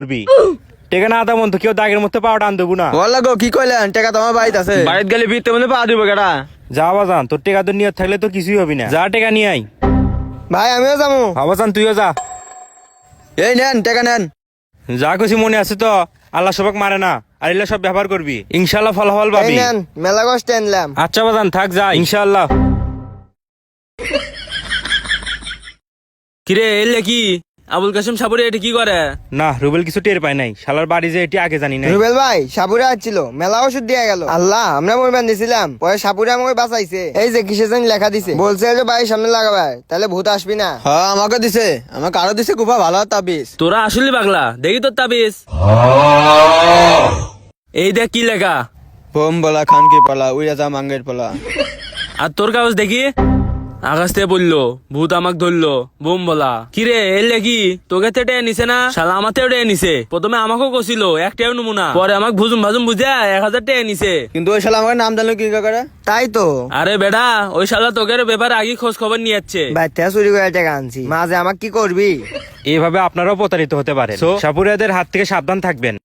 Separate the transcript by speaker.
Speaker 1: করবি টেকা না আদা মন তো কেউ দাগের মধ্যে পাওয়া টান দেবো না।
Speaker 2: ওয়াল্লা গো কি কইলেন? টাকা তোমার বাড়িতে আছে?
Speaker 3: বাড়িতে গেলে বিতে মধ্যে পা দিব কেডা?
Speaker 1: যা বাজান, তোর টেকা তো নিয়ত থাকলে তো কিছুই হবি না। যা টেকা নিয়ে আই।
Speaker 2: ভাই আমিও যাবো।
Speaker 1: বাজান তুইও যা।
Speaker 2: এই নেন টাকা নেন।
Speaker 1: যা কিছু মনে আছে তো, আল্লাহ সবাক মারে না, আর এগুলা সব ব্যবহার করবি, ইনশাল্লাহ ফলাফল
Speaker 2: এই
Speaker 1: পাবি।
Speaker 2: নেন মেলা কষ্ট আনলাম।
Speaker 1: আচ্ছা বাজান থাক, যা ইনশাল্লাহ।
Speaker 3: কিরে এলে কি আবুল কাসেম সাপুরে এটা কি করে?
Speaker 1: না রুবেল কিছু টের পায় নাই, শালার বাড়ি যে এটি আগে জানি নাই।
Speaker 2: রুবেল ভাই সাপুরে আসছিল, মেলা ওষুধ দিয়ে গেল। আল্লাহ আমরা মই বান্ধিছিলাম, পরে সাপুরে আমাকে বাঁচাইছে। এই যে কিসে জানি লেখা দিছে, বলছে যে বাড়ির সামনে লাগাবে, তাহলে ভূত আসবি না।
Speaker 4: হ্যাঁ আমাকে দিছে, আমাকে আরো দিছে খুব ভালো তাবিজ।
Speaker 3: তোরা আসলি পাগলা, দেখি তোর তাবিজ। এই দেখ কি লেখা।
Speaker 4: বোম বলা খান কি পালা উইরা যা মাঙ্গের পালা।
Speaker 3: আর তোর কাগজ দেখি। আকাশ থেকে বললো ভূত আমাক ধরলো, বোম বলা। কিরে এলে কি তোকে তো টেয়ে নিছে না? শালা আমাতেও টেয়ে নিছে। প্রথমে আমাকেও কছিল একটাও নমুনা, পরে আমাকে ভুজুম ভাজুম বুঝে 1000 টেয়ে নিছে।
Speaker 4: কিন্তু ওই শালা আমাকে নাম জানলো কি করে?
Speaker 2: তাই তো
Speaker 3: আরে বেটা ওই শালা তোকে ব্যাপারে আগে খোঁজ খবর নিয়ে যাচ্ছে।
Speaker 2: বাচ্চা চুরি করে টাকা আনছি, মাঝে আমাকে কি করবি?
Speaker 1: এভাবে আপনারাও প্রতারিত হতে পারেন। সাপুরিয়াদের হাত থেকে সাবধান থাকবেন।